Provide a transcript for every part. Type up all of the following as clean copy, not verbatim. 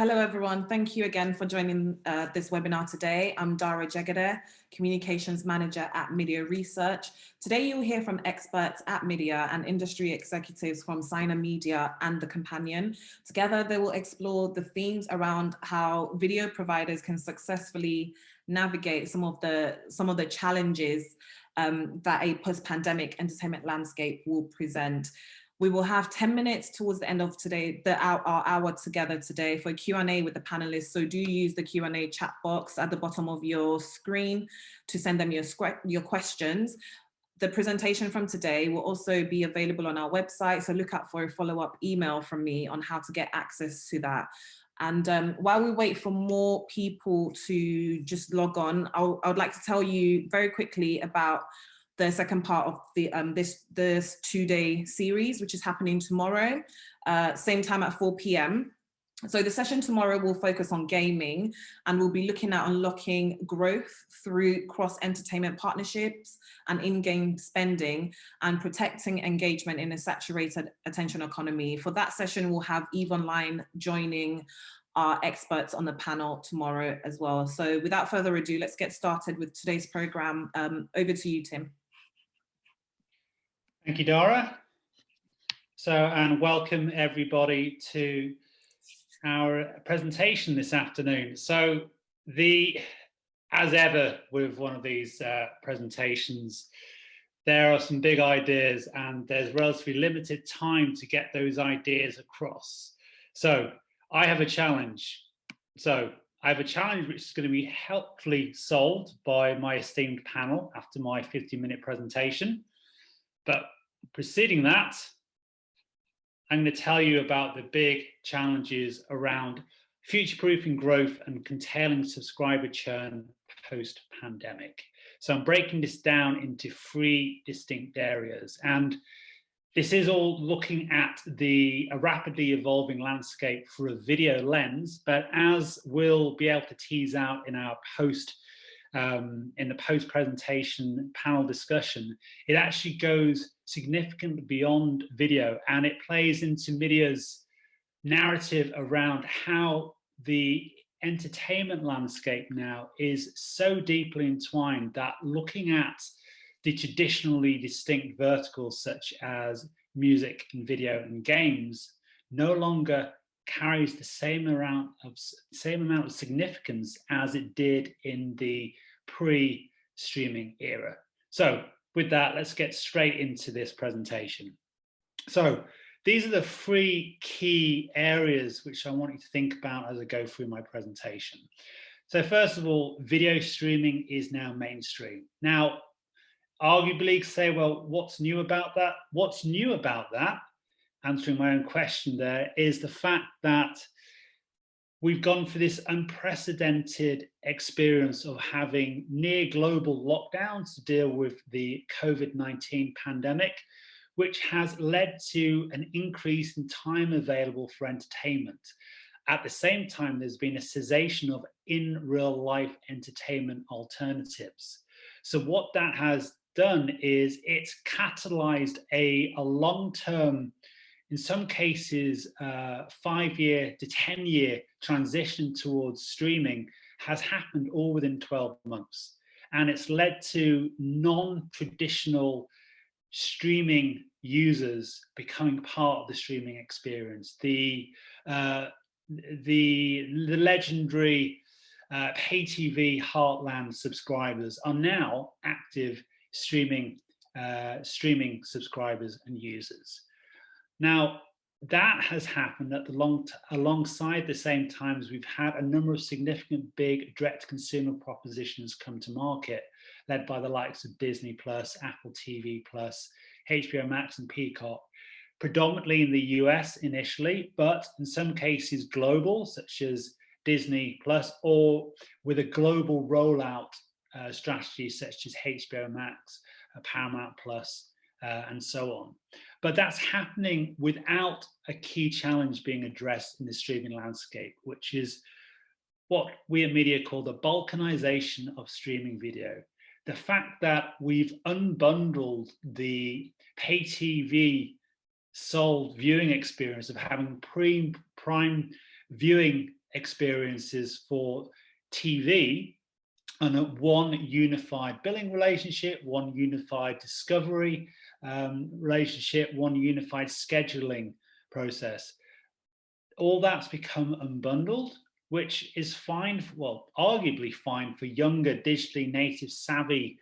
Hello, everyone. Thank you again for joining this webinar today. I'm Dara Jegede, Communications Manager at MIDiA Research. Today, you'll hear from experts at MIDiA and industry executives from Signer Media and The Companion. Together, they will explore the themes around how video providers can successfully navigate some of the challenges that a post-pandemic entertainment landscape will present. We will have 10 minutes towards the end of today, our hour together today for Q&A with the panelists. So do use the Q&A chat box at the bottom of your screen to send them your questions. The presentation from today will also be available on our website. So look out for a follow-up email from me on how to get access to that. And while we wait for more people to just log on, I would like to tell you very quickly about the second part of the this two-day series, which is happening tomorrow, same time at 4 p.m. So the session tomorrow will focus on gaming, and we'll be looking at unlocking growth through cross-entertainment partnerships and in-game spending and protecting engagement in a saturated attention economy. For that session, we'll have Eve Online joining our experts on the panel tomorrow as well. So without further ado, let's get started with today's program. Over to you, Tim. Thank you, Dara. And welcome everybody to our presentation this afternoon. So as ever with one of these presentations, there are some big ideas and there's relatively limited time to get those ideas across. So I have a challenge. Which is going to be helpfully solved by my esteemed panel after my 50-minute presentation. But preceding that, I'm going to tell you about the big challenges around future-proofing growth and curtailing subscriber churn post-pandemic. So I'm breaking this down into 3 distinct areas. And this is all looking at a rapidly evolving landscape through a video lens, but as we'll be able to tease out in our in the post-presentation panel discussion, it actually goes significantly beyond video, and it plays into MIDiA's narrative around how the entertainment landscape now is so deeply entwined that looking at the traditionally distinct verticals such as music and video and games no longer carries the same amount of significance as it did in the pre-streaming era. So with that, let's get straight into this presentation. So these are the 3 key areas which I want you to think about as I go through my presentation. So first of all, video streaming is now mainstream. Now, arguably you say, well, what's new about that? What's new about that, answering my own question there, is the fact that we've gone for this unprecedented experience of having near global lockdowns to deal with the COVID-19 pandemic, which has led to an increase in time available for entertainment. At the same time, there's been a cessation of in real life entertainment alternatives. So what that has done is it's catalyzed a long-term, in some cases, 5-year to 10-year transition towards streaming has happened all within 12 months. And it's led to non-traditional streaming users becoming part of the streaming experience. The legendary pay TV heartland subscribers are now active streaming subscribers and users. Now, that has happened alongside the same time as we've had a number of significant big direct-to-consumer propositions come to market, led by the likes of Disney+, Apple TV+, HBO Max and Peacock, predominantly in the US initially, but in some cases global, such as Disney+, or with a global rollout strategy such as HBO Max, Paramount+, and so on. But that's happening without a key challenge being addressed in the streaming landscape, which is what we at MIDiA call the balkanization of streaming video. The fact that we've unbundled the pay TV sold viewing experience of having prime viewing experiences for TV on a one unified billing relationship, one unified discovery relationship, one unified scheduling process. All that's become unbundled, which is fine, well, arguably fine for younger digitally native savvy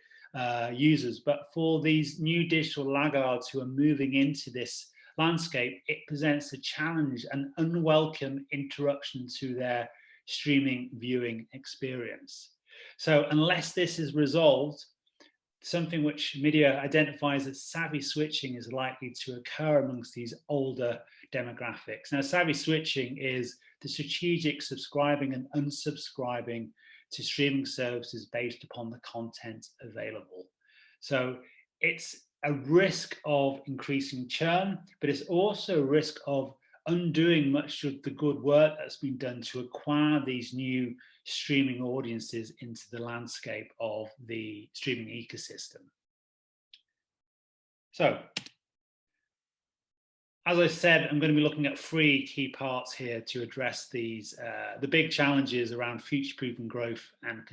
users, but for these new digital laggards who are moving into this landscape, it presents a challenge, an unwelcome interruption to their streaming viewing experience. So unless this is resolved, something which MIDiA identifies as savvy switching is likely to occur amongst these older demographics. Now, savvy switching is the strategic subscribing and unsubscribing to streaming services based upon the content available. So it's a risk of increasing churn, but it's also a risk of undoing much of the good work that's been done to acquire these new streaming audiences into the landscape of the streaming ecosystem. So, as I said, I'm going to be looking at 3 key parts here to address these, the big challenges around future-proofing growth and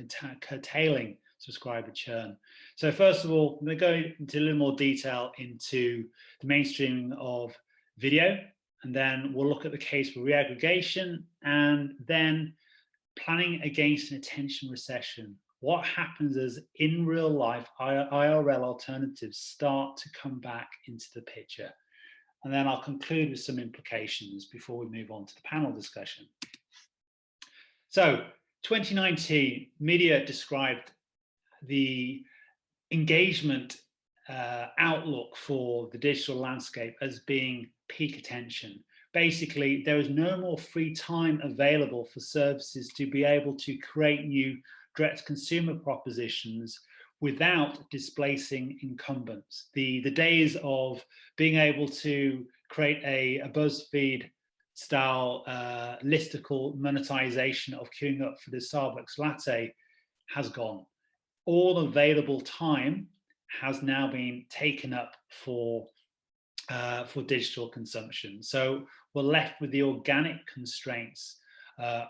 curtailing subscriber churn. So first of all, I'm going to go into a little more detail into the mainstreaming of video, and then we'll look at the case for reaggregation, and then planning against an attention recession. What happens as in real life IRL alternatives start to come back into the picture? And then I'll conclude with some implications before we move on to the panel discussion. So 2019, MIDiA described the engagement outlook for the digital landscape as being peak attention. Basically, there is no more free time available for services to be able to create new direct consumer propositions without displacing incumbents. The days of being able to create a BuzzFeed style listicle monetization of queuing up for the Starbucks latte has gone. All available time has now been taken up for digital consumption. So we're left with the organic constraints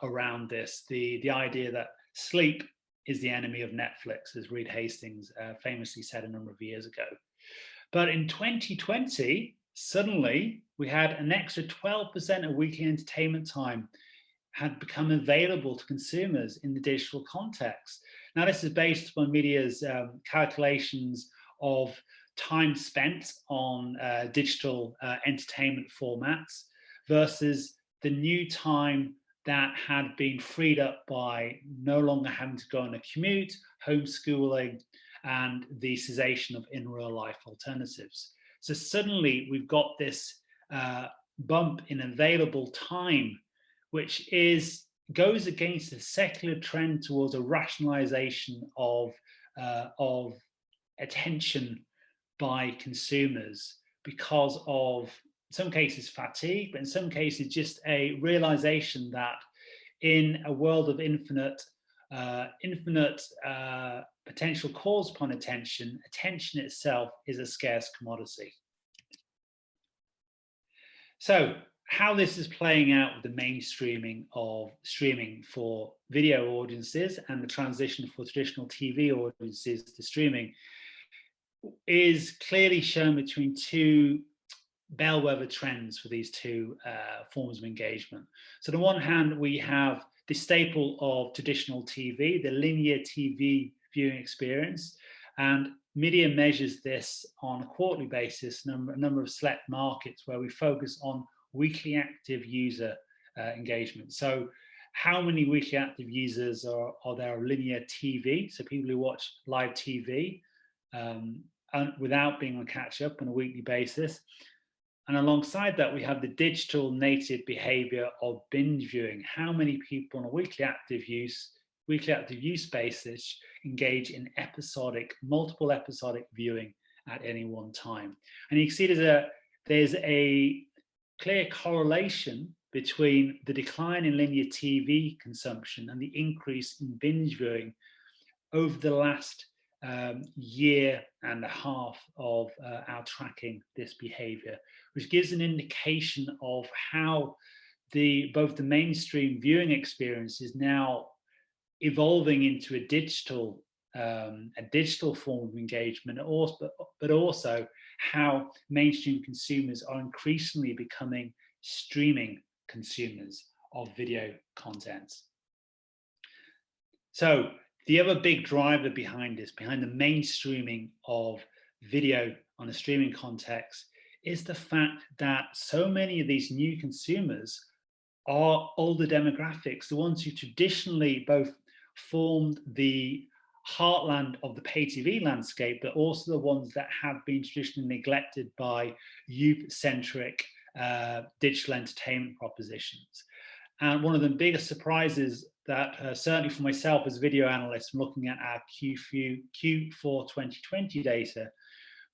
around this, the idea that sleep is the enemy of Netflix, as Reed Hastings famously said a number of years ago. But in 2020, suddenly we had an extra 12% of weekly entertainment time had become available to consumers in the digital context. Now, this is based upon MIDiA's calculations of time spent on digital entertainment formats versus the new time that had been freed up by no longer having to go on a commute, homeschooling, and the cessation of in real life alternatives. So suddenly we've got this bump in available time, which goes against the secular trend towards a rationalization of attention by consumers because of, in some cases, fatigue, but in some cases just a realization that in a world of infinite potential calls upon attention, attention itself is a scarce commodity. So how this is playing out with the mainstreaming of streaming for video audiences and the transition for traditional TV audiences to streaming is clearly shown between 2 bellwether trends for these 2 forms of engagement. So on the one hand, we have the staple of traditional TV, the linear TV viewing experience, and MIDiA measures this on a quarterly basis, a number of select markets where we focus on weekly active user engagement. So how many weekly active users are there of linear TV? So people who watch live TV without being on catch up on a weekly basis. And alongside that, we have the digital native behavior of binge viewing. How many people on a weekly active use basis engage in multiple episodic viewing at any one time? And you can see there's a clear correlation between the decline in linear TV consumption and the increase in binge viewing over the last year and a half of our tracking this behavior, which gives an indication of how both the mainstream viewing experience is now evolving into a digital form of engagement, but also how mainstream consumers are increasingly becoming streaming consumers of video content. So the other big driver behind this, behind the mainstreaming of video on a streaming context, is the fact that so many of these new consumers are older demographics, the ones who traditionally both formed the heartland of the pay TV landscape, but also the ones that have been traditionally neglected by youth-centric digital entertainment propositions. And one of the biggest surprises that certainly for myself as a video analyst, looking at our Q4 2020 data,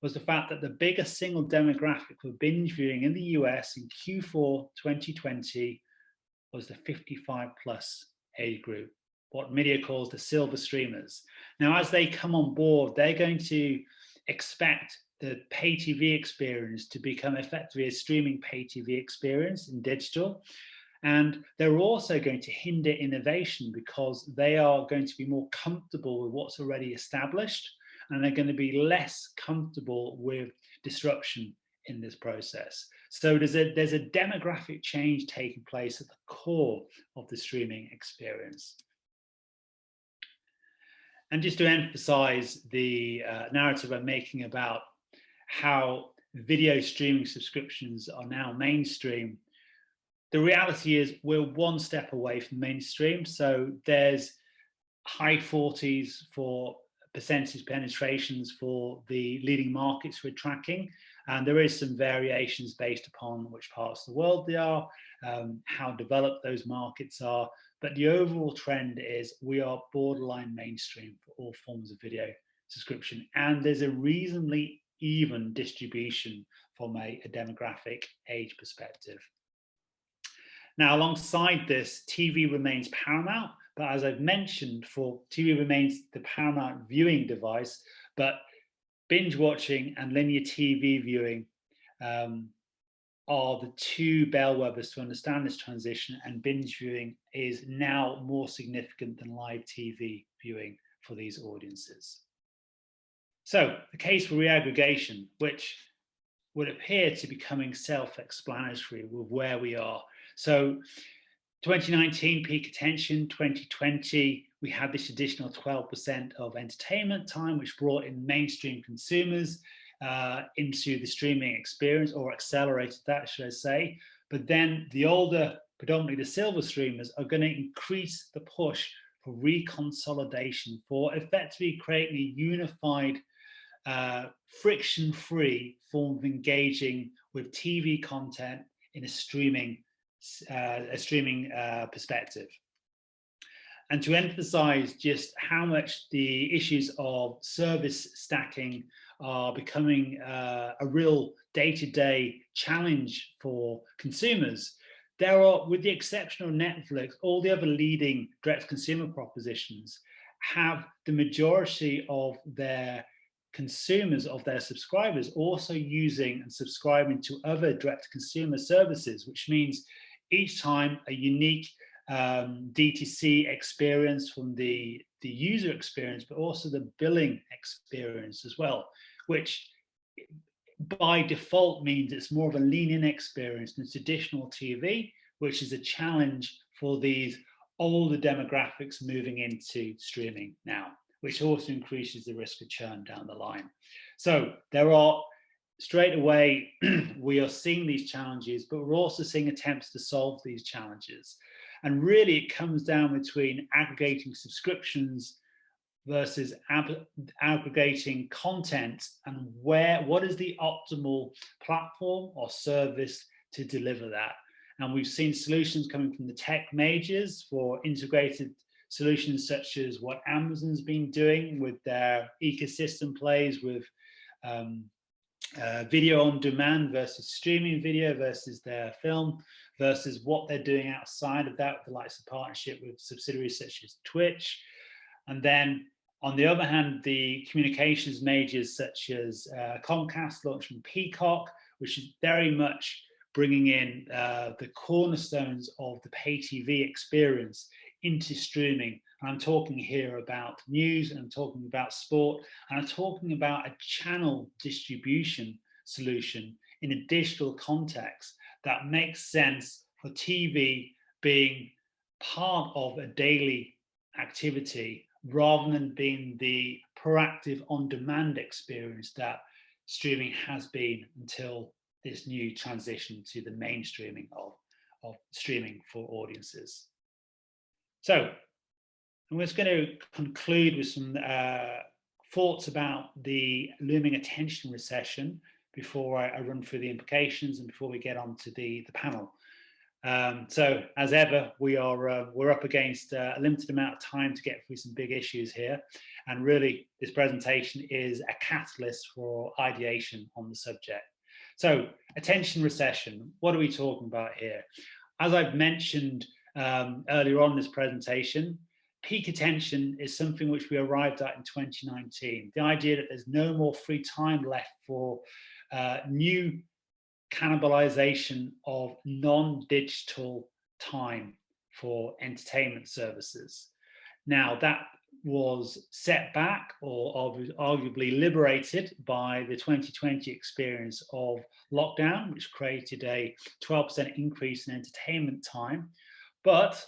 was the fact that the biggest single demographic for binge viewing in the US in Q4 2020 was the 55 plus age group, what MIDiA calls the silver streamers. Now, as they come on board, they're going to expect the pay TV experience to become effectively a streaming pay TV experience in digital. And they're also going to hinder innovation because they are going to be more comfortable with what's already established, and they're going to be less comfortable with disruption in this process. So there's a demographic change taking place at the core of the streaming experience. And just to emphasize the narrative I'm making about how video streaming subscriptions are now mainstream, the reality is we're one step away from mainstream. So there's high 40s for percentage penetrations for the leading markets we're tracking. And there is some variations based upon which parts of the world they are, how developed those markets are. But the overall trend is we are borderline mainstream for all forms of video subscription. And there's a reasonably even distribution from a demographic age perspective. Now, alongside this, TV remains paramount, but as I've mentioned, TV remains the paramount viewing device, but binge watching and linear TV viewing are the two bellwethers to understand this transition, and binge viewing is now more significant than live TV viewing for these audiences. So the case for reaggregation, which would appear to be becoming self-explanatory with where we are. So 2019 peak attention, 2020, we had this additional 12% of entertainment time, which brought in mainstream consumers into the streaming experience, or accelerated that, should I say. But then the older, predominantly the silver streamers, are going to increase the push for reconsolidation, for effectively creating a unified, friction-free form of engaging with TV content in a streaming perspective. And to emphasize just how much the issues of service stacking are becoming a real day-to-day challenge for consumers, there are, with the exception of Netflix, all the other leading direct-to-consumer propositions have the majority of their consumers, of their subscribers, also using and subscribing to other direct-to-consumer services, which means each time a unique DTC experience from the user experience, but also the billing experience as well, which by default means it's more of a lean-in experience than traditional TV, which is a challenge for these older demographics moving into streaming now, which also increases the risk of churn down the line. So there are, straight away, we are seeing these challenges, but we're also seeing attempts to solve these challenges. And really it comes down between aggregating subscriptions versus aggregating content, and what is the optimal platform or service to deliver that. And we've seen solutions coming from the tech majors for integrated solutions, such as what Amazon's been doing with their ecosystem plays with video on demand versus streaming video versus their film, versus what they're doing outside of that, the likes of partnership with subsidiaries such as Twitch. And then on the other hand, the communications majors such as Comcast launching Peacock, which is very much bringing in the cornerstones of the pay TV experience into streaming. And I'm talking here about news, and I'm talking about sport, and I'm talking about a channel distribution solution in a digital context that makes sense for TV being part of a daily activity rather than being the proactive on-demand experience that streaming has been until this new transition to the mainstreaming of streaming for audiences. So I'm just going to conclude with some thoughts about the looming attention recession before I run through the implications and before we get on to the panel. So as ever, we're up against a limited amount of time to get through some big issues here, and really this presentation is a catalyst for ideation on the subject. So attention recession, what are we talking about here? As I've mentioned earlier on in this presentation, peak attention is something which we arrived at in 2019. The idea that there's no more free time left for new cannibalization of non-digital time for entertainment services. Now that was set back or arguably liberated by the 2020 experience of lockdown, which created a 12% increase in entertainment time. But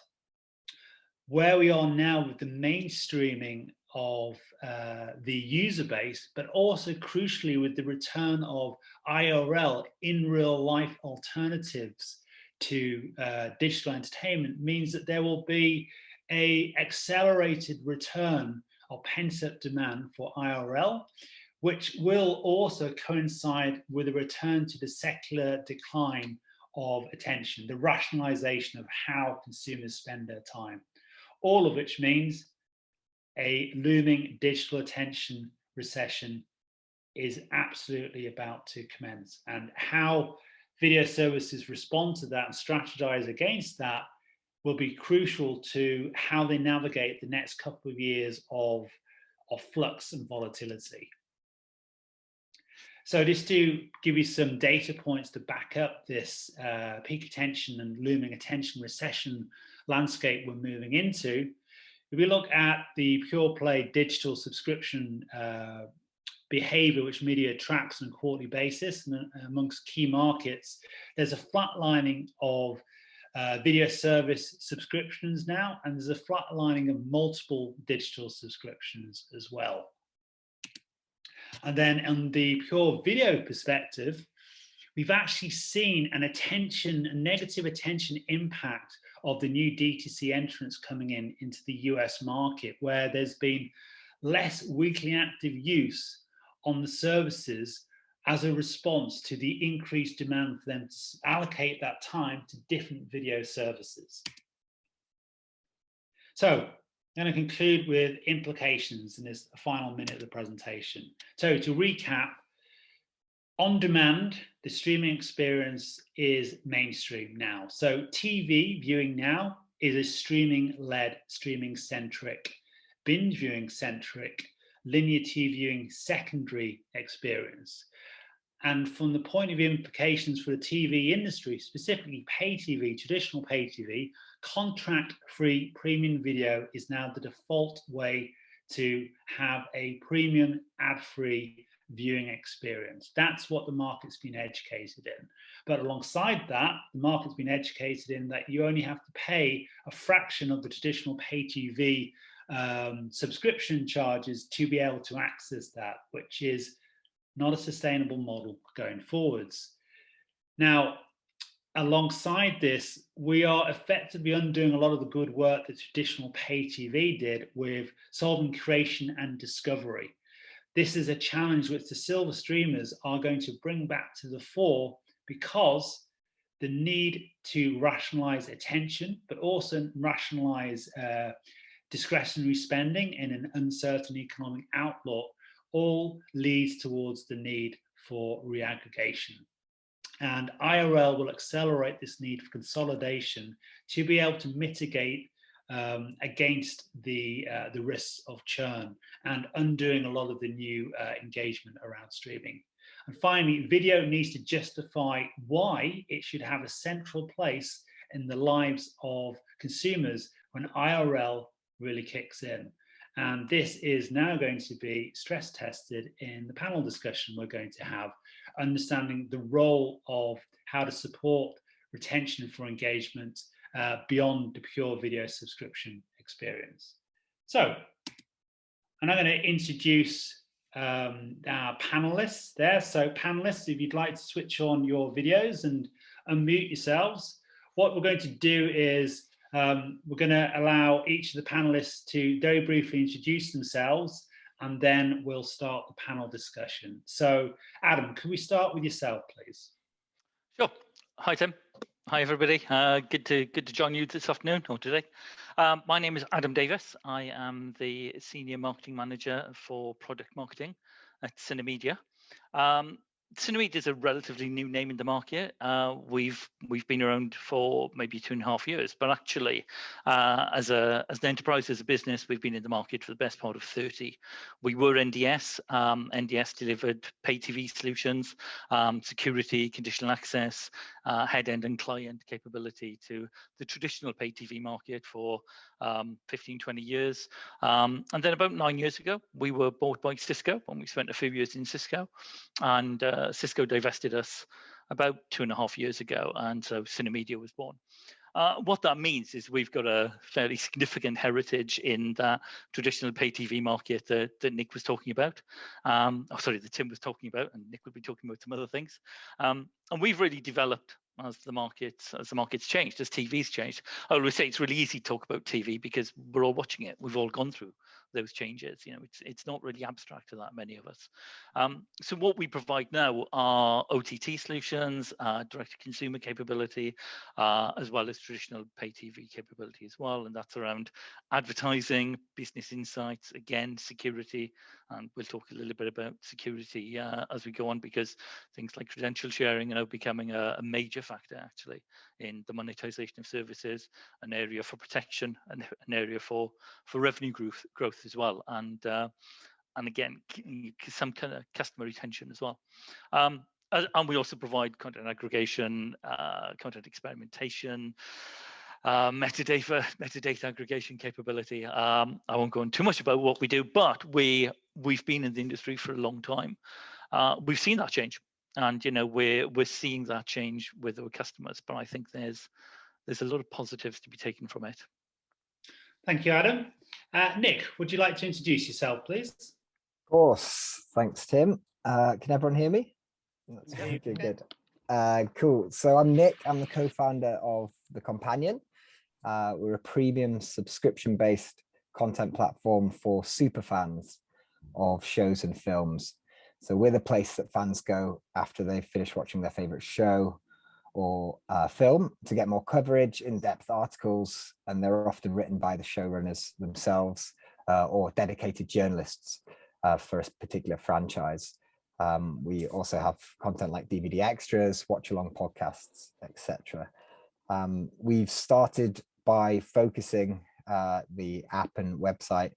where we are now with the mainstreaming of the user base, but also crucially with the return of IRL, in real life alternatives to digital entertainment, means that there will be an accelerated return of pent-up demand for IRL, which will also coincide with a return to the secular decline of attention, the rationalization of how consumers spend their time. All of which means a looming digital attention recession is absolutely about to commence. And how video services respond to that and strategize against that will be crucial to how they navigate the next couple of years of flux and volatility. So just to give you some data points to back up this peak attention and looming attention recession landscape we're moving into, if we look at the pure play digital subscription behavior, which media tracks on a quarterly basis, and amongst key markets, there's a flatlining of video service subscriptions now, and there's a flatlining of multiple digital subscriptions as well. And then on the pure video perspective, we've actually seen a negative attention impact of the new DTC entrants coming into the US market, where there's been less weekly active use on the services as a response to the increased demand for them to allocate that time to different video services. So I'm going to conclude with implications in this final minute of the presentation. So to recap, on demand, the streaming experience is mainstream now. So TV viewing now is a streaming-led, streaming-centric, binge viewing-centric, linear TV viewing secondary experience. And from the point of view implications for the TV industry, specifically pay TV, traditional pay TV, contract-free premium video is now the default way to have a premium ad-free viewing experience. That's what the market's been educated in. But alongside that, the market's been educated in that you only have to pay a fraction of the traditional pay TV subscription charges to be able to access that, which is not a sustainable model going forwards. Now, alongside this, we are effectively undoing a lot of the good work that traditional pay TV did with solving creation and discovery. This is a challenge which the silver streamers are going to bring back to the fore, because the need to rationalize attention, but also rationalize discretionary spending in an uncertain economic outlook, all leads towards the need for reaggregation. And IRL will accelerate this need for consolidation to be able to mitigate against the risks of churn and undoing a lot of the new engagement around streaming. And finally, video needs to justify why it should have a central place in the lives of consumers when IRL really kicks in. And this is now going to be stress tested in the panel discussion we're going to have, understanding the role of how to support retention for engagement beyond the pure video subscription experience. So, I'm now going to introduce our panelists there. So panelists, if you'd like to switch on your videos and unmute yourselves, what we're going to do is we're going to allow each of the panelists to very briefly introduce themselves, and then we'll start the panel discussion. So Adam, can we start with yourself, please? Sure. Hi, Tim. Hi, everybody. Good to join you this afternoon or today. My name is Adam Davis. I am the Senior Marketing Manager for Product Marketing at MIDiA. MIDiA is a relatively new name in the market. We've been around for maybe 2.5 years, but actually, as an enterprise, as a business, we've been in the market for the best part of 30. We were NDS. NDS delivered pay TV solutions, security, conditional access, head-end and client capability to the traditional pay TV market for 15, 20 years. And then about 9 years ago, we were bought by Cisco, and we spent a few years in Cisco. And Cisco divested us about 2.5 years ago, and so MIDiA was born. What that means is we've got a fairly significant heritage in that traditional pay TV market that Nick was talking about. That Tim was talking about, and Nick would be talking about some other things. And we've really developed as the market's changed, as TV's changed. I always say it's really easy to talk about TV because we're all watching it. We've all gone through those changes. You know, it's not really abstract to that many of us. So what we provide now are OTT solutions, direct-to-consumer capability, as well as traditional pay TV capability as well, and that's around advertising, business insights, again, security, and we'll talk a little bit about security as we go on, because things like credential sharing are now becoming a major factor actually in the monetization of services, an area for protection, and an area for revenue growth as well, and again some kind of customer retention as well. And we also provide content aggregation, content experimentation, metadata aggregation capability. I won't go into too much about what we do, but we've been in the industry for a long time. We've seen that change, and you know we're seeing that change with our customers. But I think there's a lot of positives to be taken from it. Thank you, Adam. Nick, would you like to introduce yourself, please? Of course. Thanks, Tim. Can everyone hear me? That's good. Cool. So I'm Nick. I'm the co-founder of The Companion. We're a premium subscription-based content platform for superfans of shows and films. So we're the place that fans go after they've finished watching their favorite show or film to get more coverage, in-depth articles, and they're often written by the showrunners themselves or dedicated journalists for a particular franchise. We also have content like DVD extras, watch-along podcasts, etc. We've started by focusing the app and website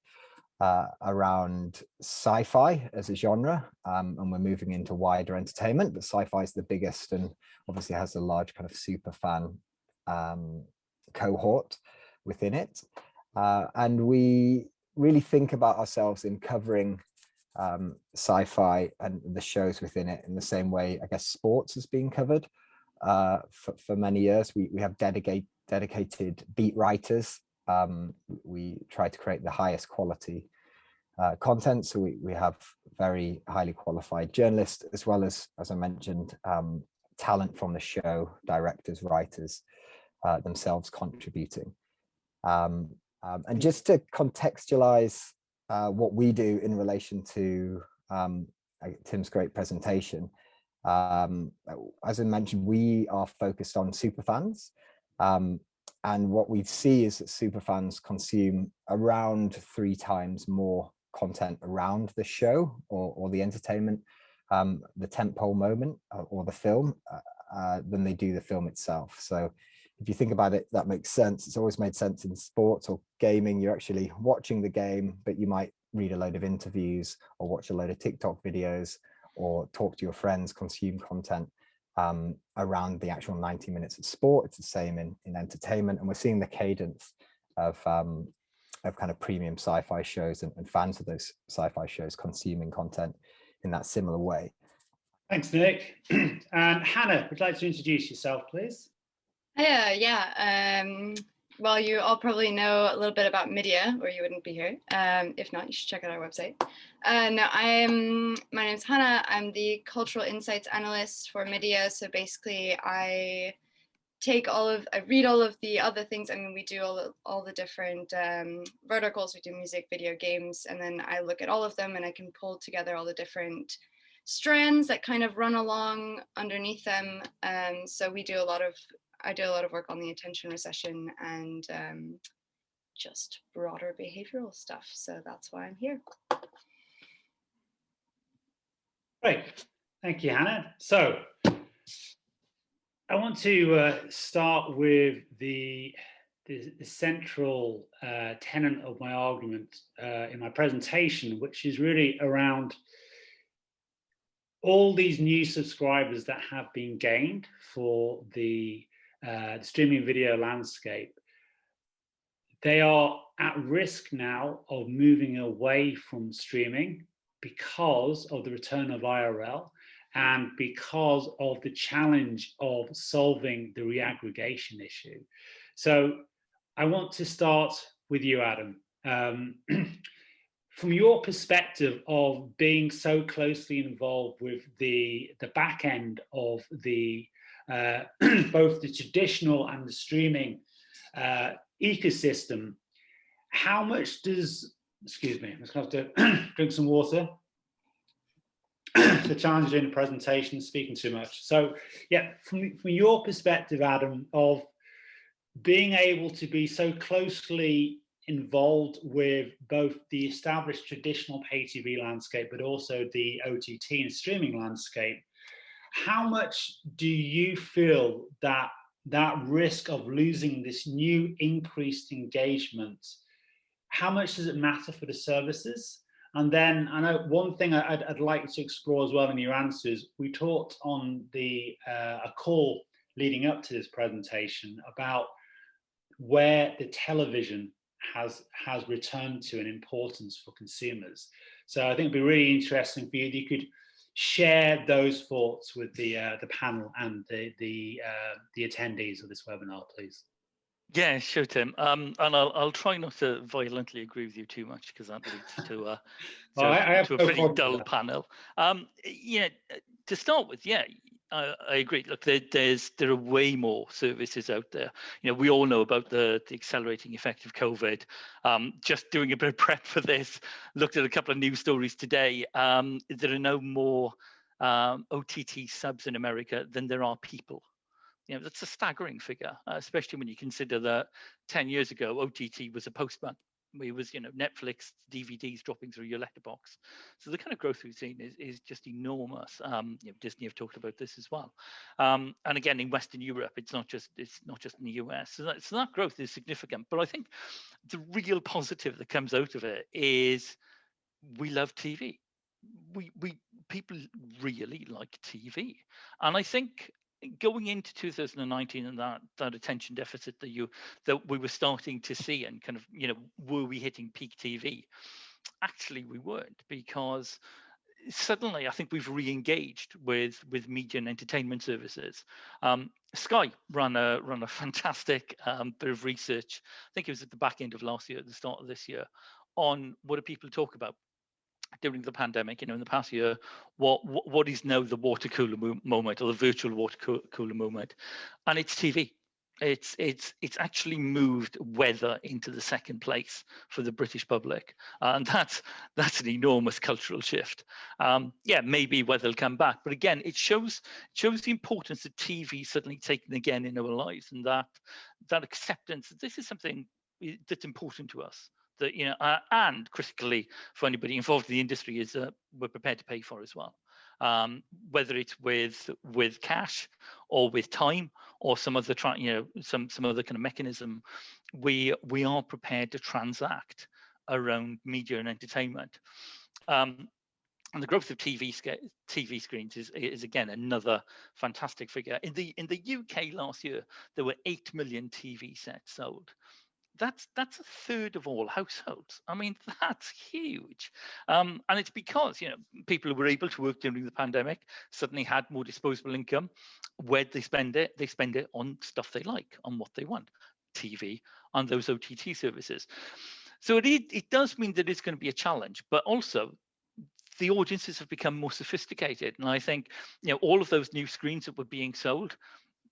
around sci-fi as a genre, and we're moving into wider entertainment, but sci-fi is the biggest and obviously has a large kind of super fan cohort within it. And we really think about ourselves in covering sci-fi and the shows within it in the same way I guess sports has been covered for many years. We have dedicated beat writers. We try to create the highest quality content, so we have very highly qualified journalists, as well as I mentioned, talent from the show, directors, writers themselves contributing. And just to contextualize what we do in relation to Tim's great presentation, as I mentioned, we are focused on superfans. And what we see is that superfans consume around 3 times more content around the show or the entertainment, the tentpole moment or the film than they do the film itself. So if you think about it, that makes sense. It's always made sense in sports or gaming. You're actually watching the game, but you might read a load of interviews or watch a load of TikTok videos or talk to your friends, consume content around the actual 90 minutes of sport. It's the same in entertainment, and we're seeing the cadence of kind of premium sci-fi shows and fans of those sci-fi shows consuming content in that similar way. Thanks, Nick. And Hannah, would you like to introduce yourself, please? Yeah. Well, you all probably know a little bit about MIDiA, or you wouldn't be here. If not, you should check out our website. My name's Hannah. I'm the cultural insights analyst for MIDiA. So basically, I read all of the other things. I mean, we do all the different verticals. We do music, video, games, and then I look at all of them and I can pull together all the different strands that kind of run along underneath them. So I do a lot of work on the attention recession and just broader behavioral stuff. So that's why I'm here. Great, thank you, Hannah. So I want to start with the central tenet of my argument in my presentation, which is really around all these new subscribers that have been gained for the streaming video landscape. They are at risk now of moving away from streaming because of the return of IRL and because of the challenge of solving the reaggregation issue. So I want to start with you, Adam. From your perspective of being so closely involved with the back end of the both the traditional and the streaming ecosystem, how much does, excuse me, I'm just going to have to drink some water. The challenge of doing a presentation, speaking too much. So yeah, from your perspective, Adam, of being able to be so closely involved with both the established traditional pay TV landscape, but also the OTT and streaming landscape, how much do you feel that risk of losing this new increased engagement, how much does it matter for the services? And then I know one thing I'd like to explore as well in your answers, we talked on a call leading up to this presentation about where the television has returned to an importance for consumers. So I think it'd be really interesting for you if you could share those thoughts with the panel and the attendees of this webinar, please. Yeah, sure, Tim. And I'll try not to violently agree with you too much, because that leads to a pretty dull panel. Yeah, to start with, yeah, I agree. Look, there are way more services out there. You know, we all know about the accelerating effect of COVID. Just doing a bit of prep for this, looked at a couple of news stories today. There are no more OTT subs in America than there are people. You know, that's a staggering figure, especially when you consider that 10 years ago, OTT was a postman. It was, you know, Netflix, DVDs dropping through your letterbox. So the kind of growth we've seen is just enormous. You know, Disney have talked about this as well. And again, in Western Europe, it's not just in the US. So that growth is significant. But I think the real positive that comes out of it is we love TV. People really like TV, and I think going into 2019 and that attention deficit that we were starting to see, and kind of, you know, were we hitting peak TV? Actually, we weren't, because suddenly I think we've re-engaged with media and entertainment services. Sky ran a fantastic bit of research. I think it was at the back end of last year, at the start of this year, on what do people talk about during the pandemic. You know, in the past year, what is now the water cooler moment, or the virtual water cooler moment, and it's TV. It's actually moved weather into the second place for the British public, and that's an enormous cultural shift. Yeah, maybe weather will come back, but again, it shows the importance of TV suddenly taken again in our lives, and that acceptance that this is something that's important to us. That, you know, and critically for anybody involved in the industry, is we're prepared to pay for as well, whether it's with cash or with time or some other some other kind of mechanism. We are prepared to transact around media and entertainment. And the growth of TV screens is again another fantastic figure. In the UK last year, there were 8 million TV sets sold. That's a third of all households. I mean, that's huge. And it's because, you know, people who were able to work during the pandemic suddenly had more disposable income. Where'd they spend it? They spend it on stuff they like, on what they want, TV, on those OTT services. So it does mean that it's going to be a challenge, but also the audiences have become more sophisticated. And I think, you know, all of those new screens that were being sold,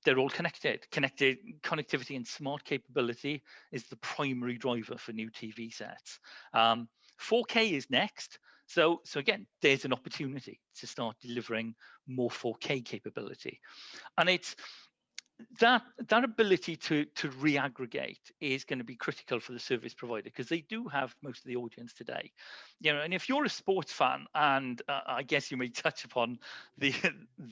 they're all connected. Connectivity and smart capability is the primary driver for new TV sets. 4K is next. So again, there's an opportunity to start delivering more 4K capability. And it's that ability to reaggregate is going to be critical for the service provider, because they do have most of the audience today, you know. And if you're a sports fan, and I guess you may touch upon the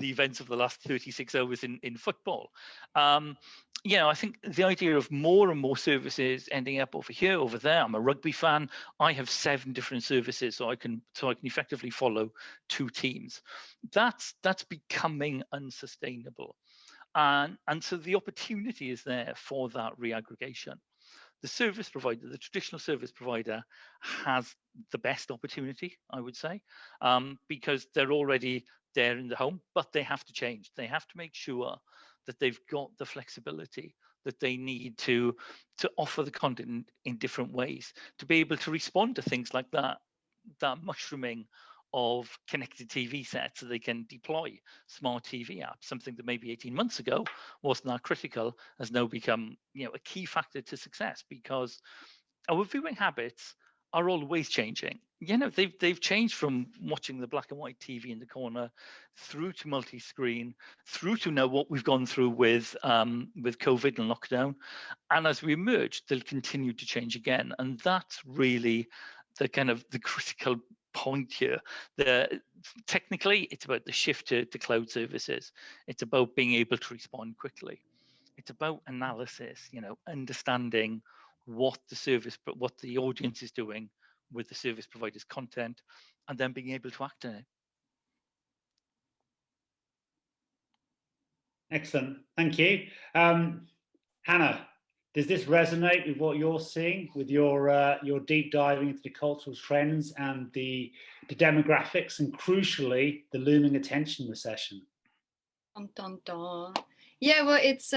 events of the last 36 hours in football, you know, I think the idea of more and more services ending up over here, over there. I'm a rugby fan. I have 7 different services, so I can effectively follow 2 teams. That's becoming unsustainable. And so the opportunity is there for that reaggregation. The service provider, the traditional service provider, has the best opportunity, I would say, because they're already there in the home, but they have to change. They have to make sure that they've got the flexibility that they need to offer the content in different ways, to be able to respond to things like that mushrooming of connected TV sets, so they can deploy smart TV apps. Something that maybe 18 months ago wasn't that critical has now become, you know, a key factor to success, because our viewing habits are always changing. You know, they've changed from watching the black and white TV in the corner, through to multi-screen, through to now what we've gone through with COVID and lockdown. And as we emerge, they'll continue to change again. And that's really the kind of the critical point here. Technically, it's about the shift to cloud services. It's about being able to respond quickly. It's about analysis, you know, understanding what the audience is doing with the service provider's content, and then being able to act on it. Excellent, thank you. Hannah, does this resonate with what you're seeing with your deep diving into the cultural trends and the demographics, and crucially, the looming attention recession? Dun, dun, dun. Yeah, well, it's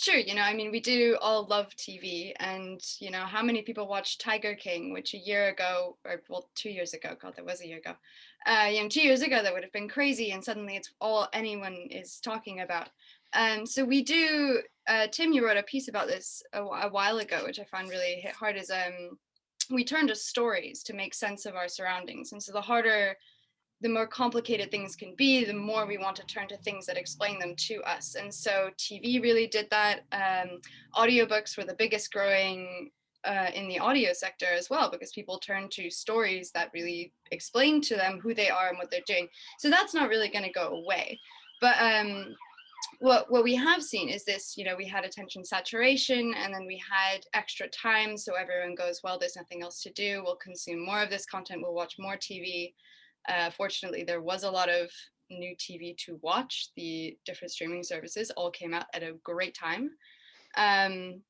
true. You know, I mean, we do all love TV, and you know, how many people watched Tiger King, which a year ago, or well, 2 years ago, God, that was a year ago. You know, 2 years ago, that would have been crazy, and suddenly it's all anyone is talking about. So we do. Tim, you wrote a piece about this a while ago, which I found really hit hard. Is we turn to stories to make sense of our surroundings, and so the more complicated things can be, the more we want to turn to things that explain them to us. And so TV really did that. Audiobooks were the biggest growing in the audio sector as well, because people turn to stories that really explain to them who they are and what they're doing. So that's not really going to go away. But what we have seen is this, you know, we had attention saturation, and then we had extra time. So everyone goes, well, there's nothing else to do. We'll consume more of this content. We'll watch more TV. Fortunately, there was a lot of new TV to watch. The different streaming services all came out at a great time. And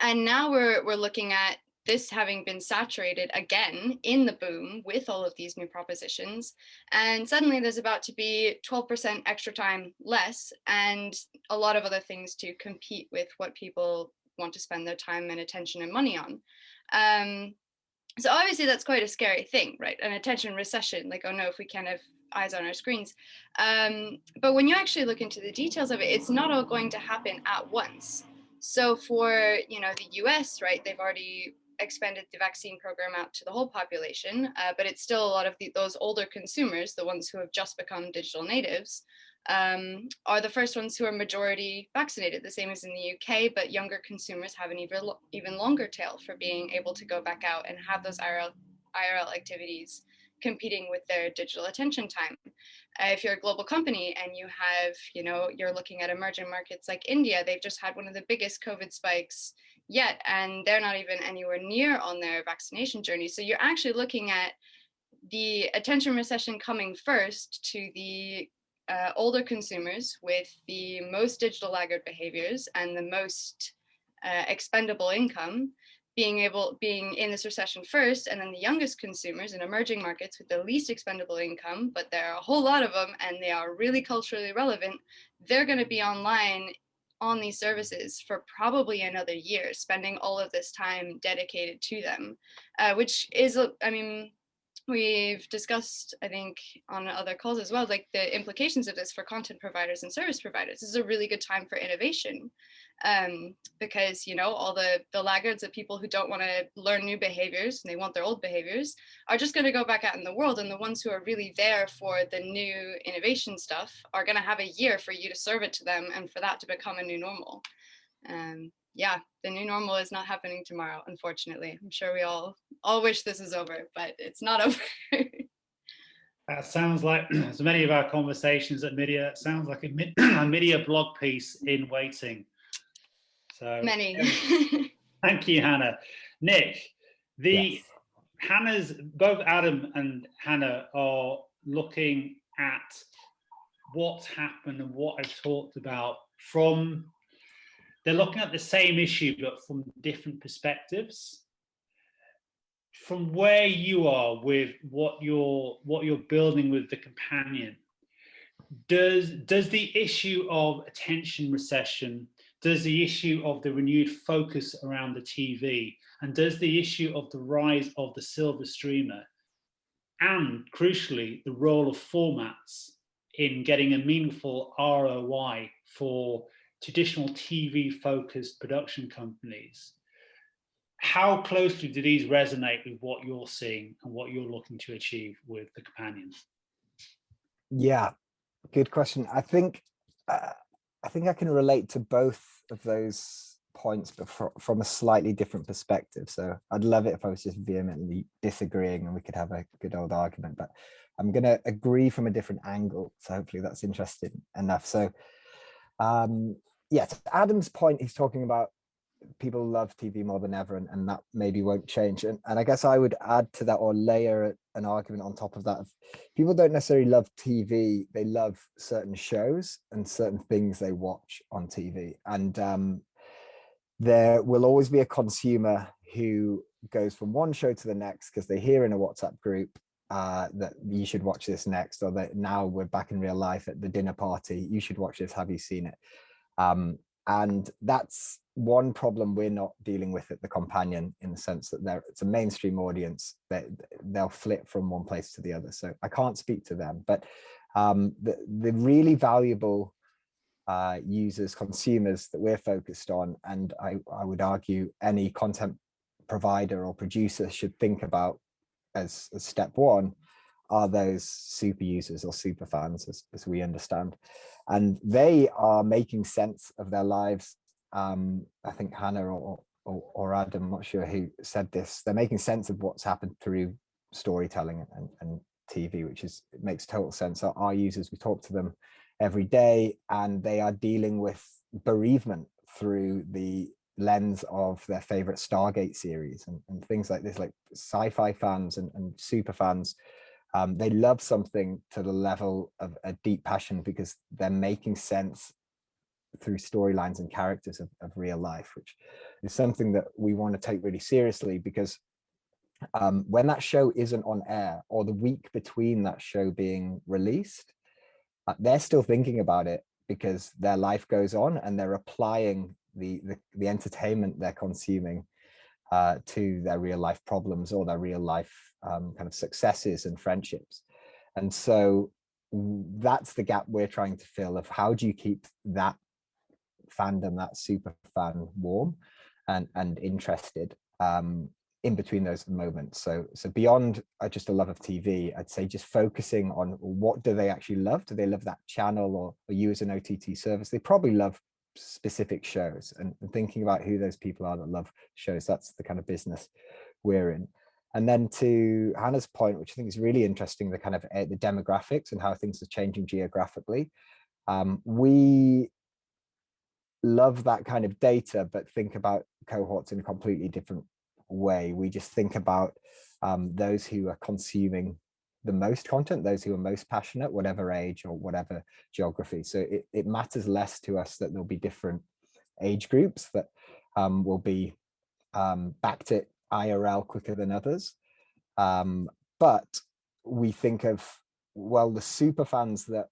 now we're looking at this having been saturated again in the boom with all of these new propositions. And suddenly there's about to be 12% extra time less, and a lot of other things to compete with what people want to spend their time and attention and money on. So obviously that's quite a scary thing, right? An attention recession, like, oh no, if we can't have eyes on our screens. But when you actually look into the details of it, it's not all going to happen at once. So for, you know, the US, right, they've already expanded the vaccine program out to the whole population, but it's still a lot of those older consumers, the ones who have just become digital natives, are the first ones who are majority vaccinated, the same as in the UK, but younger consumers have an even longer tail for being able to go back out and have those IRL activities competing with their digital attention time. If you're a global company and you have, you know, you're looking at emerging markets like India, they've just had one of the biggest COVID spikes yet, and they're not even anywhere near on their vaccination journey. So you're actually looking at the attention recession coming first to the older consumers with the most digital laggard behaviors and the most expendable income being in this recession first, and then the youngest consumers in emerging markets with the least expendable income, but there are a whole lot of them and they are really culturally relevant, they're going to be online on these services for probably another year, spending all of this time dedicated to them, which is, I mean, we've discussed, I think, on other calls as well, like the implications of this for content providers and service providers. This is a really good time for innovation, because, you know, all the laggards of people who don't want to learn new behaviors and they want their old behaviors are just going to go back out in the world, and the ones who are really there for the new innovation stuff are going to have a year for you to serve it to them and for that to become a new normal. Yeah, the new normal is not happening tomorrow, unfortunately. I'm sure we all wish this is over, but it's not over. That sounds like, as many of our conversations at MIDiA, it sounds like a MIDiA blog piece in waiting. So Many. thank you, Hannah. Nick, Yes. both Adam and Hannah are looking at what's happened and what I've talked about they're looking at the same issue, but from different perspectives. From where you are with what you're building with the companion, does the issue of attention recession, does the issue of the renewed focus around the TV, and does the issue of the rise of the silver streamer, and crucially the role of formats in getting a meaningful ROI for traditional TV-focused production companies, how closely do these resonate with what you're seeing and what you're looking to achieve with the companion? Yeah, good question. I think I can relate to both of those points, but from a slightly different perspective. So I'd love it if I was just vehemently disagreeing and we could have a good old argument, but I'm going to agree from a different angle. So hopefully that's interesting enough. So yeah, to Adam's point, he's talking about people love TV more than ever, and that maybe won't change. And I guess I would add to that, or layer an argument on top of that. People don't necessarily love TV, they love certain shows and certain things they watch on TV. And there will always be a consumer who goes from one show to the next because they hear in a WhatsApp group that you should watch this next, or that now we're back in real life at the dinner party, you should watch this, have you seen it? And that's one problem we're not dealing with at the companion, in the sense that it's a mainstream audience, that they'll flip from one place to the other. So I can't speak to them, but the really valuable users, consumers that we're focused on, and I would argue any content provider or producer should think about as step one, are those super users or super fans, as we understand. And they are making sense of their lives. I think Hannah or Adam, I'm not sure who said this, they're making sense of what's happened through storytelling and TV, which it makes total sense. Our users, we talk to them every day, and they are dealing with bereavement through the lens of their favorite Stargate series and things like this. Like sci-fi fans and super fans, they love something to the level of a deep passion because they're making sense through storylines and characters of real life, which is something that we want to take really seriously, because when that show isn't on air, or the week between that show being released, they're still thinking about it because their life goes on, and they're applying the entertainment they're consuming to their real life problems or their real life kind of successes and friendships. And so that's the gap we're trying to fill, of how do you keep that fandom, that super fan, warm and interested in between those moments. So beyond just a love of TV, I'd say just focusing on what do they actually love. Do they love that channel or use an OTT service? They probably love specific shows, and thinking about who those people are that love shows. That's the kind of business we're in. And then to Hannah's point, which I think is really interesting, the kind of the demographics and how things are changing geographically. We love that kind of data, but think about cohorts in a completely different way. We just think about those who are consuming the most content, those who are most passionate, whatever age or whatever geography. So it matters less to us that there'll be different age groups that will be backed at IRL quicker than others. But we think of, well, the super fans that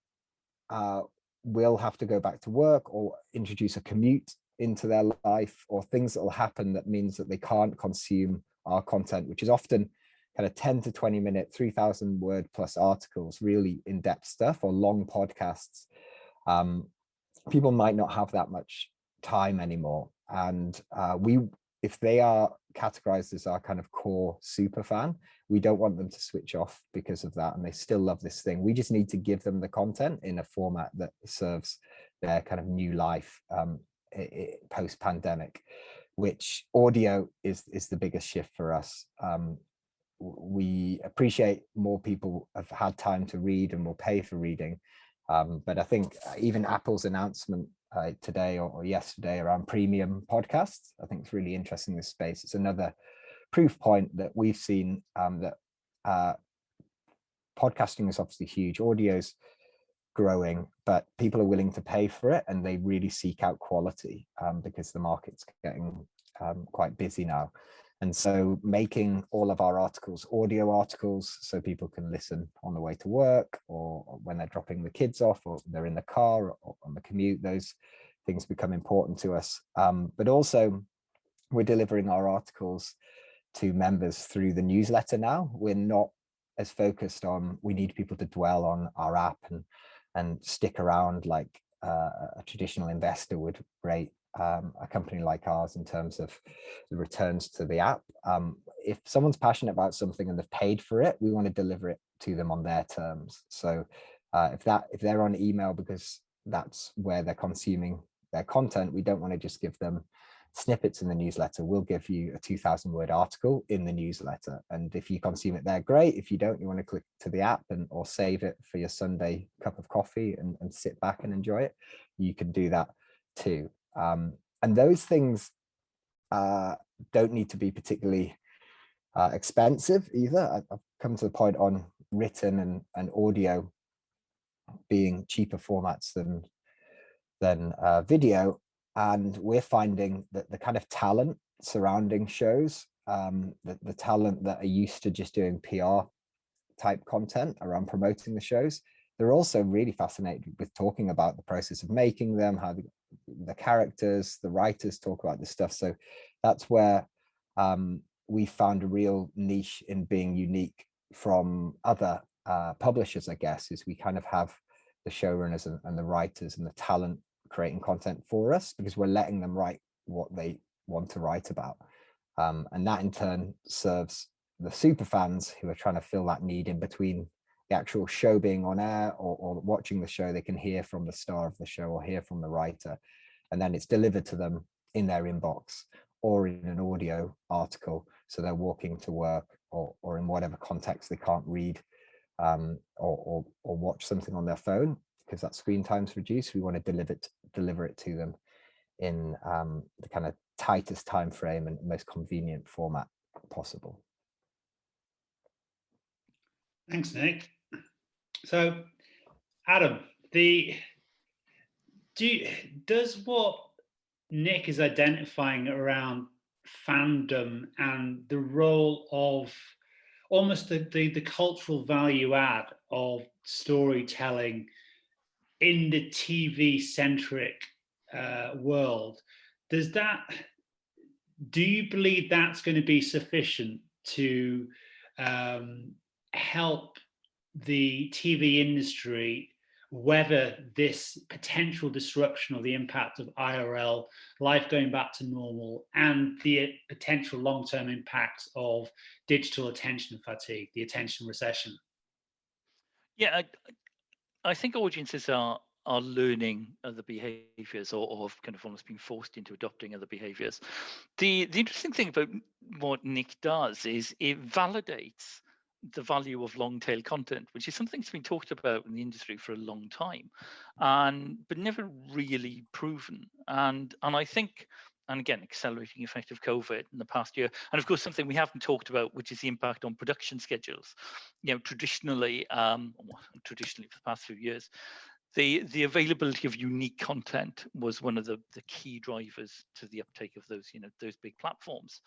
will have to go back to work or introduce a commute into their life, or things that will happen that means that they can't consume our content, which is often kind of 10 to 20 minute, 3,000 word plus articles, really in-depth stuff, or long podcasts. People might not have that much time anymore. And if they are categorized as our kind of core super fan, we don't want them to switch off because of that, and they still love this thing. We just need to give them the content in a format that serves their kind of new life post-pandemic, which audio is the biggest shift for us. We appreciate more people have had time to read and will pay for reading, but I think even Apple's announcement today or yesterday around premium podcasts, I think it's really interesting, this space. It's another proof point that we've seen that podcasting is obviously huge, audio's growing, but people are willing to pay for it, and they really seek out quality because the market's getting quite busy now. And so making all of our articles audio articles, so people can listen on the way to work, or when they're dropping the kids off, or they're in the car or on the commute, those things become important to us. But also we're delivering our articles to members through the newsletter now. We're not as focused on, we need people to dwell on our app and stick around like a traditional investor would rate a company like ours in terms of the returns to the app. If someone's passionate about something and they've paid for it, we want to deliver it to them on their terms. So if they're on email because that's where they're consuming their content, we don't want to just give them snippets in the newsletter. We'll give you a 2,000 word article in the newsletter, and if you consume it there, great. If you don't, you want to click to the app or save it for your Sunday cup of coffee and sit back and enjoy it, you can do that too. And those things don't need to be particularly expensive either. I've come to the point on written and audio being cheaper formats than video. And we're finding that the kind of talent surrounding shows, the talent that are used to just doing PR type content around promoting the shows, they're also really fascinated with talking about the process of making them, how the characters, the writers talk about this stuff. So that's where we found a real niche in being unique from other publishers, I guess, is we kind of have the showrunners and the writers and the talent creating content for us, because we're letting them write what they want to write about. And that in turn serves the super fans who are trying to fill that need in between the actual show being on air or watching the show. They can hear from the star of the show or hear from the writer, and then it's delivered to them in their inbox or in an audio article. So they're walking to work or in whatever context they can't read or watch something on their phone, because that screen time's reduced. We want to deliver it to them in the kind of tightest time frame and most convenient format possible. Thanks, Nick. So, Adam, does what Nick is identifying around fandom and the role of almost the cultural value add of storytelling in the TV-centric world, do you believe that's going to be sufficient to help the TV industry weather this potential disruption or the impact of IRL, life going back to normal, and the potential long-term impacts of digital attention fatigue, the attention recession? Yeah, I think audiences are learning other behaviors or have kind of almost been forced into adopting other behaviors. The interesting thing about what Nick does is it validates the value of long tail content, which is something that's been talked about in the industry for a long time, but never really proven. And I think and again, accelerating effect of COVID in the past year. And of course, something we haven't talked about, which is the impact on production schedules. You know, traditionally for the past few years, the availability of unique content was one of the key drivers to the uptake of those, you know, those big platforms.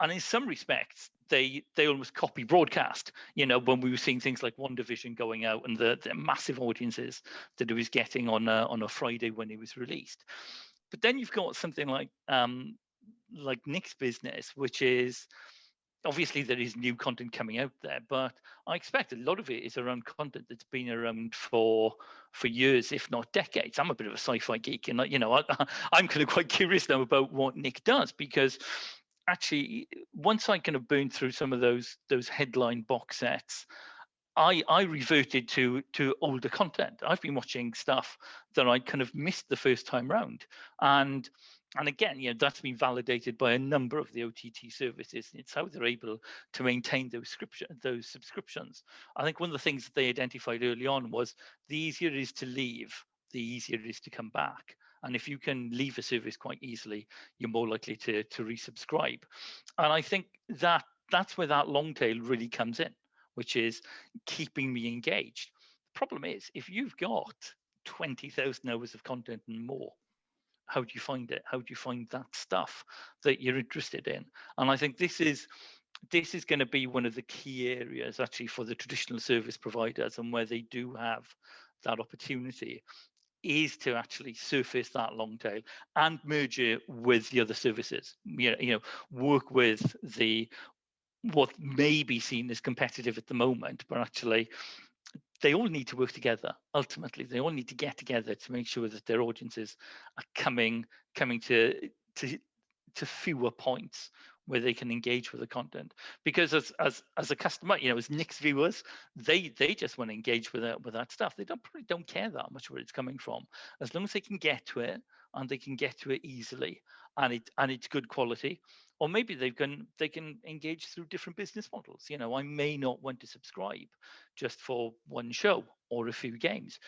And in some respects, they almost copy broadcast, you know, when we were seeing things like WandaVision going out and the massive audiences that it was getting on a Friday when it was released. But then you've got something like Nick's business, which is obviously there is new content coming out there, but I expect a lot of it is around content that's been around for years, if not decades. I'm a bit of a sci-fi geek, and you know, I'm kind of quite curious now about what Nick does, because actually, once I kind of burned through some of those headline box sets, I reverted to older content. I've been watching stuff that I kind of missed the first time round, and again, you know, that's been validated by a number of the OTT services. It's how they're able to maintain those subscriptions. I think one of the things that they identified early on was the easier it is to leave, the easier it is to come back. And if you can leave a service quite easily, you're more likely to resubscribe. And I think that's where that long tail really comes in, which is keeping me engaged. The problem is, if you've got 20,000 hours of content and more, how do you find it? How do you find that stuff that you're interested in? And I think this is going to be one of the key areas actually for the traditional service providers, and where they do have that opportunity is to actually surface that long tail and merge it with the other services. You know, work with what may be seen as competitive at the moment, but actually they all need to work together. Ultimately, they all need to get together to make sure that their audiences are coming to fewer points where they can engage with the content. Because as a customer, you know, as Nick's viewers, they just want to engage with that stuff. They probably don't care that much where it's coming from, as long as they can get to it, and they can get to it easily, and it's good quality. Or maybe they can engage through different business models. You know, I may not want to subscribe just for one show or a few games.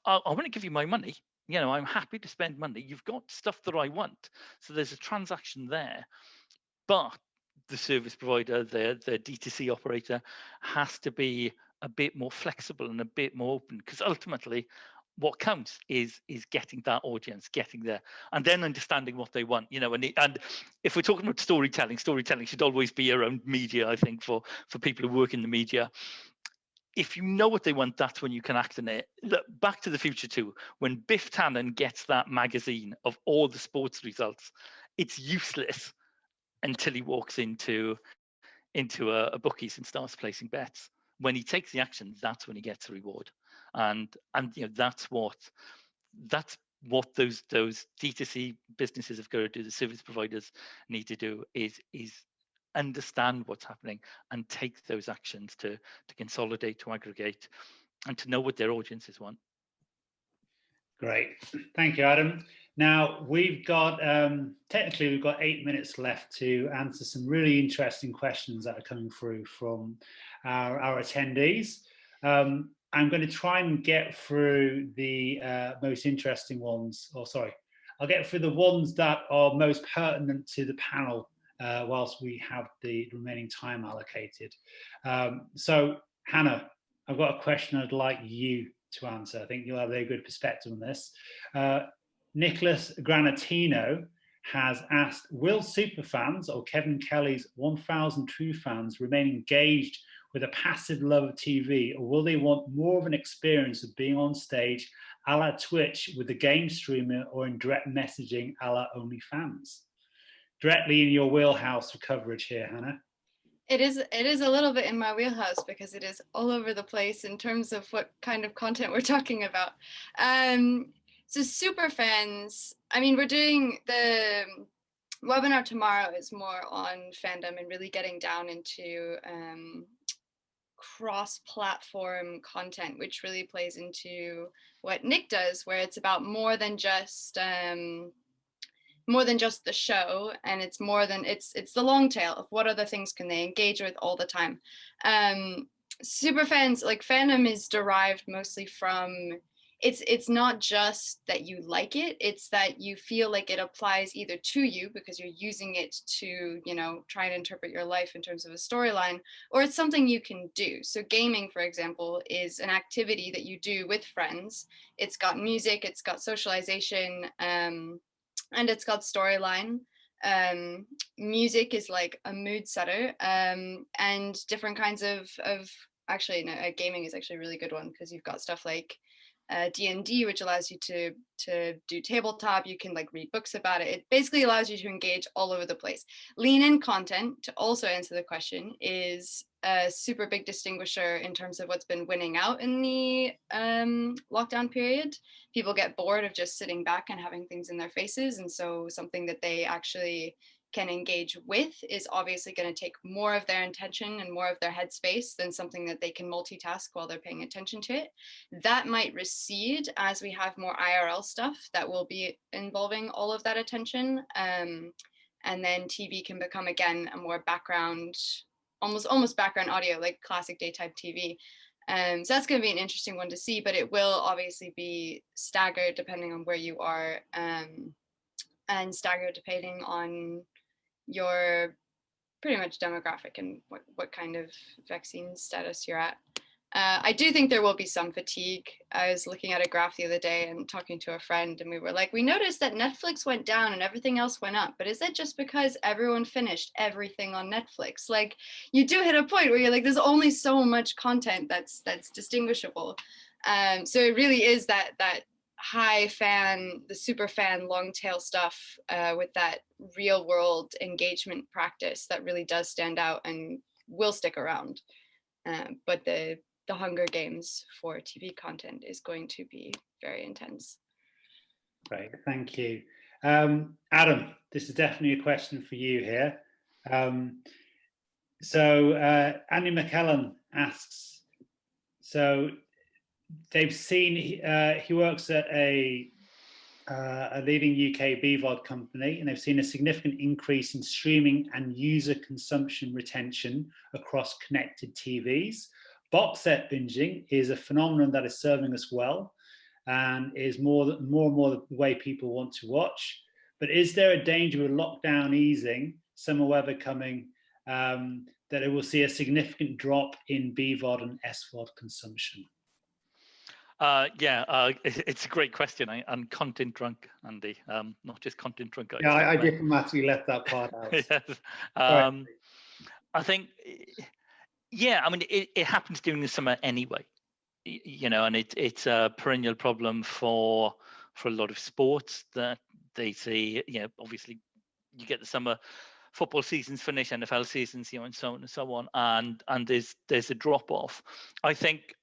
I want to give you my money. You know, I'm happy to spend money. You've got stuff that I want. So there's a transaction there. But the service provider, the D2C operator, has to be a bit more flexible and a bit more open, because ultimately what counts is getting that audience, getting there, and then understanding what they want. You know, and if we're talking about storytelling should always be around media. I think for people who work in the media, if you know what they want, that's when you can act on it. Look, Back to the Future 2, when Biff Tannen gets that magazine of all the sports results, it's useless until he walks into a bookies and starts placing bets. When he takes the action, that's when he gets the reward. And you know, that's what those D2C businesses have got to do. The service providers need to do is understand what's happening and take those actions to consolidate, to aggregate, and to know what their audiences want. Great, thank you, Adam. Now we've got technically we've got 8 minutes left to answer some really interesting questions that are coming through from our attendees. I'm going to try and get through the most interesting ones, or sorry, I'll get through the ones that are most pertinent to the panel whilst we have the remaining time allocated. So Hannah, I've got a question I'd like you to answer. I think you'll have a very good perspective on this. Nicholas Granatino has asked, will Superfans or Kevin Kelly's 1000 True Fans remain engaged with a passive love of TV, or will they want more of an experience of being on stage a la Twitch with the game streamer, or in direct messaging a la OnlyFans? Directly in your wheelhouse for coverage here, Hannah. It is a little bit in my wheelhouse, because it is all over the place in terms of what kind of content we're talking about. So Superfans, I mean, we're doing the webinar tomorrow is more on fandom and really getting down into cross-platform content, which really plays into what Nick does, where it's about more than just the show, and it's more than it's the long tail of what other things can they engage with all the time. Superfans, like fandom, is derived mostly from it's not just that you like it, it's that you feel like it applies either to you because you're using it to, you know, try and interpret your life in terms of a storyline, or it's something you can do. So gaming, for example, is an activity that you do with friends. It's got music, it's got socialization, and it's got storyline. Music is like a mood setter, and different kinds of actually no, gaming is actually a really good one because you've got stuff like D&D, which allows you to do tabletop. You can like read books about it. It basically allows you to engage all over the place. Lean in content, to also answer the question, is a super big distinguisher in terms of what's been winning out in the lockdown period. People get bored of just sitting back and having things in their faces, and so something that they actually can engage with is obviously going to take more of their attention and more of their headspace than something that they can multitask while they're paying attention to it. That might recede as we have more IRL stuff that will be involving all of that attention. And then TV can become, again, a more background, almost background audio, like classic daytime TV. So that's going to be an interesting one to see, but it will obviously be staggered depending on where you are, and staggered depending on your pretty much demographic and what kind of vaccine status you're at. I do think there will be some fatigue. I was looking at a graph the other day and talking to a friend, and we were like, we noticed that Netflix went down and everything else went up, but is that just because everyone finished everything on Netflix? Like, you do hit a point where you're like, there's only so much content that's distinguishable. So it really is that high fan, the super fan long tail stuff with that real world engagement practice that really does stand out and will stick around. But the Hunger Games for TV content is going to be very intense. Great, thank you. Adam, this is definitely a question for you here. Andy McKellen asks, so they've seen, he works at a leading UK BVOD company, and they've seen a significant increase in streaming and user consumption retention across connected TVs. Box set binging is a phenomenon that is serving us well and is more and more the way people want to watch. But is there a danger with lockdown easing, summer weather coming, that it will see a significant drop in BVOD and SVOD consumption? It's a great question. I'm content drunk, Andy, not just content drunk. Yeah, I diplomatically left that part out. Yes. I think, yeah, I mean, it happens during the summer anyway, you know, and it's a perennial problem for a lot of sports that they see, you know, obviously you get the summer football seasons finish, NFL seasons, you know, and so on and so on, and there's a drop off. I think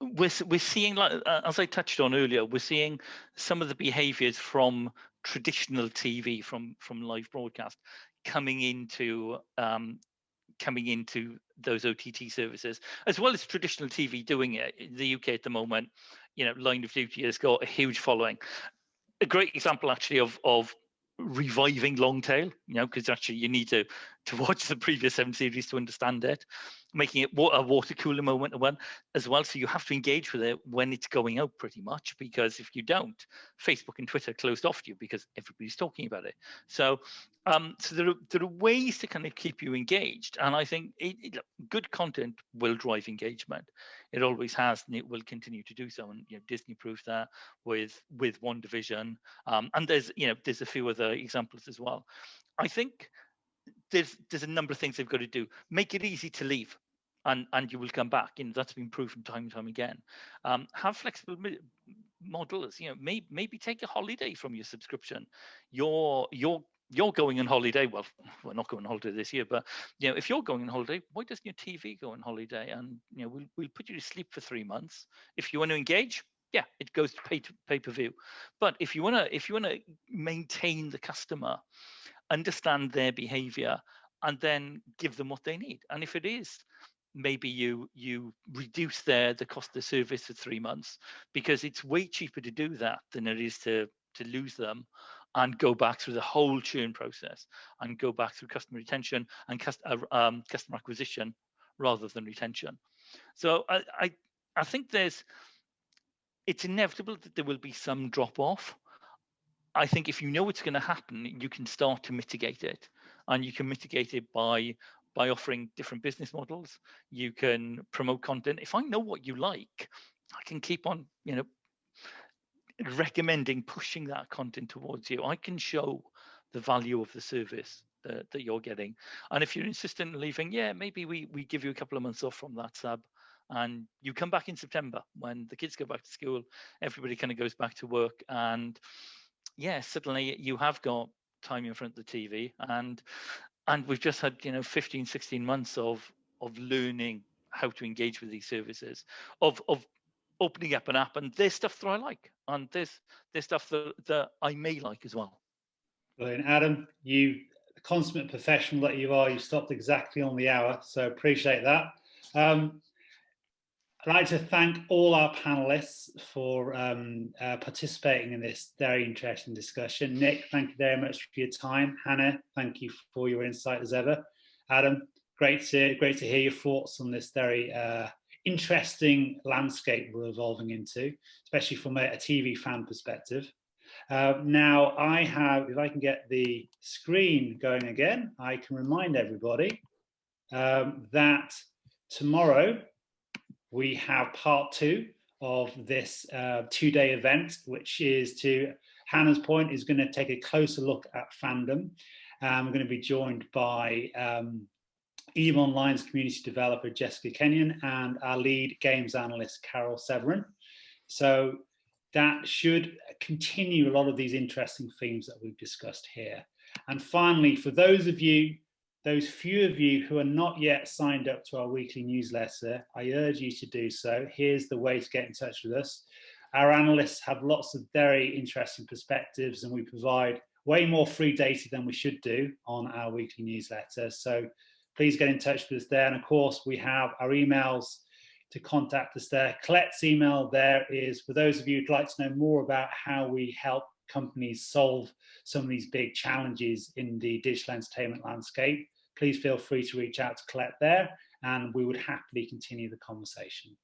we're seeing, like as I touched on earlier, we're seeing some of the behaviours from traditional TV, from live broadcast, coming into those OTT services, as well as traditional TV doing it. In the UK at the moment, you know, Line of Duty has got a huge following. A great example, actually, of reviving long tail, you know, because actually you need to watch the previous 7 series to understand it, making it a water cooler moment one as well. So you have to engage with it when it's going out, pretty much, because if you don't, Facebook and Twitter closed off to you because everybody's talking about it. So so there are ways to kind of keep you engaged, and I think good content will drive engagement. It always has, and it will continue to do so. And you know, Disney proved that with WandaVision, and there's a few other examples as well. I think there's a number of things they've got to do. Make it easy to leave, and you will come back. You know, that's been proven time and time again. Have flexible models. You know, maybe take a holiday from your subscription. You're going on holiday. Well, we're not going on holiday this year, but you know, if you're going on holiday, why doesn't your TV go on holiday? And you know, we'll put you to sleep for 3 months. If you want to engage, yeah, it goes to pay-per-view. But if you wanna maintain the customer, understand their behavior, and then give them what they need. And if it is, maybe you reduce the cost of the service for 3 months, because it's way cheaper to do that than it is to lose them and go back through the whole churn process and go back through customer retention and customer acquisition rather than retention. So I think there's it's inevitable that there will be some drop off. I think if you know what's going to happen, you can start to mitigate it, and you can mitigate it by offering different business models. You can promote content. If I know what you like, I can keep on, recommending, pushing that content towards you. I can show the value of the service that you're getting. And if you're insistent in leaving, yeah, maybe we give you a couple of months off from that sub, and you come back in September when the kids go back to school, everybody kind of goes back to work, and yeah, suddenly you have got time in front of the TV, and we've just had 15, 16 months of learning how to engage with these services, of opening up an app, and there's stuff that I like, and there's stuff that I may like as well. Brilliant. Adam, you, the consummate professional that you are, you stopped exactly on the hour, so appreciate that. I'd like to thank all our panelists for participating in this very interesting discussion. Nick, thank you very much for your time. Hannah, thank you for your insight as ever. Adam, great to hear your thoughts on this very interesting landscape we're evolving into, especially from a TV fan perspective. Now I have, if I can get the screen going again, I can remind everybody that tomorrow we have part 2 of this 2-day event, which is, to Hannah's point, is going to take a closer look at fandom. We're going to be joined by EVE Online's community developer Jessica Kenyon and our lead games analyst Carol Severin. So that should continue a lot of these interesting themes that we've discussed here. And finally, for those few of you who are not yet signed up to our weekly newsletter, I urge you to do so. Here's the way to get in touch with us. Our analysts have lots of very interesting perspectives, and we provide way more free data than we should do on our weekly newsletter. So please get in touch with us there. And of course, we have our emails to contact us there. Colette's email there is, for those of you who'd like to know more about how we help companies solve some of these big challenges in the digital entertainment landscape, please feel free to reach out to Colette there, and we would happily continue the conversation.